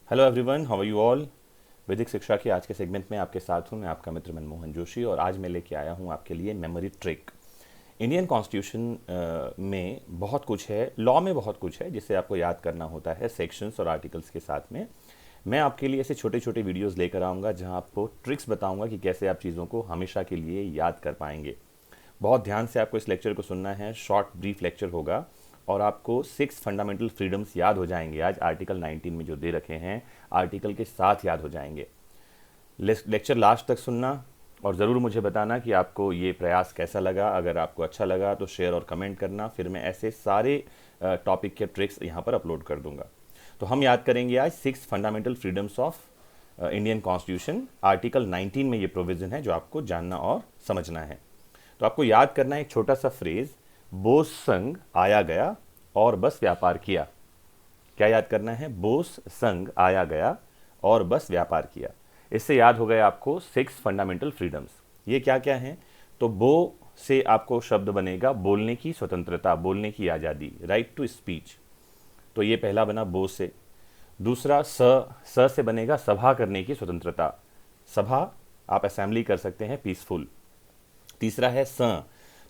Hello everyone, how are you all. वैदिक शिक्षा के आज के सेगमेंट में आपके साथ हूँ मैं, आपका मित्र मनमोहन जोशी। और आज मैं लेके आया हूँ आपके लिए मेमोरी ट्रिक। इंडियन कॉन्स्टिट्यूशन में बहुत कुछ है, लॉ में बहुत कुछ है जिसे आपको याद करना होता है सेक्शंस और आर्टिकल्स के साथ में। मैं आपके लिए ऐसे छोटे छोटे वीडियोस लेकर आऊँगा जहाँ आपको ट्रिक्स बताऊँगा कि कैसे आप चीज़ों को हमेशा के लिए याद कर पाएंगे। बहुत ध्यान से आपको इस लेक्चर को सुनना है, शॉर्ट ब्रीफ लेक्चर होगा और आपको 6 फंडामेंटल फ्रीडम्स याद हो जाएंगे। आज आर्टिकल 19 में जो दे रखे हैं आर्टिकल के साथ याद हो जाएंगे। लेक्चर लास्ट तक सुनना और ज़रूर मुझे बताना कि आपको ये प्रयास कैसा लगा। अगर आपको अच्छा लगा तो शेयर और कमेंट करना, फिर मैं ऐसे सारे टॉपिक के ट्रिक्स यहाँ पर अपलोड कर दूंगा। तो हम याद करेंगे आज 6 fundamental freedoms of Indian constitution. Article 19 में ये प्रोविज़न है जो आपको जानना और समझना है। तो आपको याद करना है एक छोटा सा फ्रेज, बोस संघ आया गया और बस व्यापार किया। क्या याद करना है? बोस संघ आया गया और बस व्यापार किया। इससे याद हो गया आपको 6 फंडामेंटल फ्रीडम्स। ये क्या क्या हैं? तो बो से आपको शब्द बनेगा बोलने की स्वतंत्रता, बोलने की आज़ादी, राइट टू स्पीच। तो ये पहला बना बो से। दूसरा स से बनेगा सभा करने की स्वतंत्रता। सभा आप असेंबली कर सकते हैं, पीसफुल। तीसरा है स,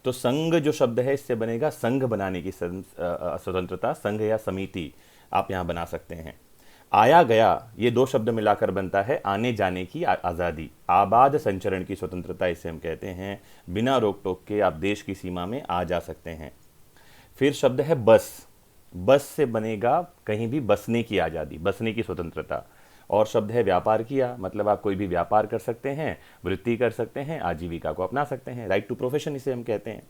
तो संघ जो शब्द है इससे बनेगा संघ बनाने की स्वतंत्रता, संघ या समिति आप यहाँ बना सकते हैं। आया गया, ये दो शब्द मिलाकर बनता है आने जाने की आज़ादी, आबाद संचरण की स्वतंत्रता इसे हम कहते हैं। बिना रोक टोक के आप देश की सीमा में आ जा सकते हैं। फिर शब्द है बस, बस से बनेगा कहीं भी बसने की आज़ादी, बसने की स्वतंत्रता। और शब्द है व्यापार किया, मतलब आप कोई भी व्यापार कर सकते हैं, वृत्ति कर सकते हैं, आजीविका को अपना सकते हैं, राइट टू प्रोफेशन इसे हम कहते हैं।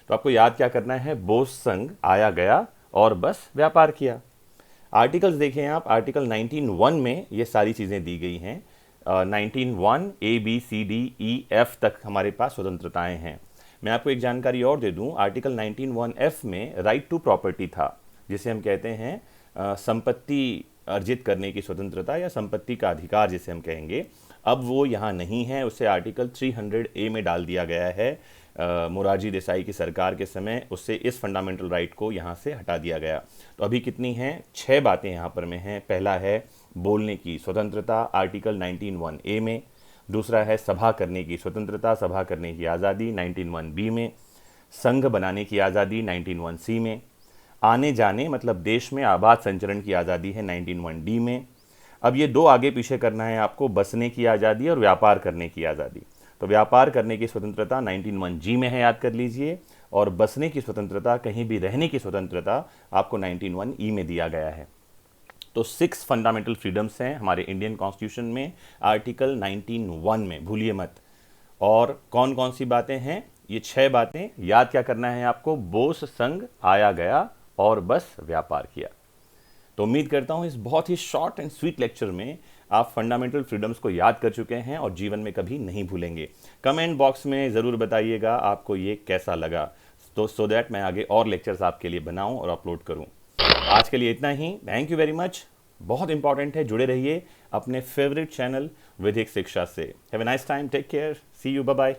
तो आपको याद क्या करना है? बोस संघ आया गया और बस व्यापार किया। आर्टिकल्स देखें आप, आर्टिकल 19(1) में ये सारी चीज़ें दी गई हैं। 19(1) ABCDEF तक हमारे पास स्वतंत्रताएं हैं। मैं आपको एक जानकारी और दे दूं, आर्टिकल 19(1)F में राइट टू प्रॉपर्टी था, जिसे हम कहते हैं संपत्ति अर्जित करने की स्वतंत्रता या संपत्ति का अधिकार जिसे हम कहेंगे। अब वो यहाँ नहीं है, उसे आर्टिकल 300A में डाल दिया गया है। मोरारजी देसाई की सरकार के समय उससे इस फंडामेंटल राइट को यहाँ से हटा दिया गया। तो अभी कितनी हैं? 6 बातें यहाँ पर में हैं। पहला है बोलने की स्वतंत्रता, आर्टिकल 19(1)A में। दूसरा है सभा करने की स्वतंत्रता, सभा करने की आज़ादी, 19(1)B में। संघ बनाने की आज़ादी, 19(1)C में। आने जाने मतलब देश में आबाद संचरण की आज़ादी है, 19(1)D में। अब ये दो आगे पीछे करना है आपको, बसने की आज़ादी और व्यापार करने की आज़ादी। तो व्यापार करने की स्वतंत्रता 19(1)G में है, याद कर लीजिए। और बसने की स्वतंत्रता, कहीं भी रहने की स्वतंत्रता आपको 19(1)E में दिया गया है। तो 6 फंडामेंटल फ्रीडम्स हैं हमारे इंडियन कॉन्स्टिट्यूशन में, आर्टिकल 19(1) में, भूलिए मत। और कौन कौन सी बातें हैं? ये 6 बातें। याद क्या करना है आपको? बोस संघ आया गया और बस व्यापार किया। तो उम्मीद करता हूं इस बहुत ही शॉर्ट एंड स्वीट लेक्चर में आप फंडामेंटल फ्रीडम्स को याद कर चुके हैं और जीवन में कभी नहीं भूलेंगे। कमेंट बॉक्स में ज़रूर बताइएगा आपको ये कैसा लगा, तो सो दैट मैं आगे और लेक्चर्स आपके लिए बनाऊं और अपलोड करूं। आज के लिए इतना ही। Thank you very much. बहुत इंपॉर्टेंट है, जुड़े रहिए अपने फेवरेट चैनल वैदिक शिक्षा से। Have a nice time, take care, see you, bye bye.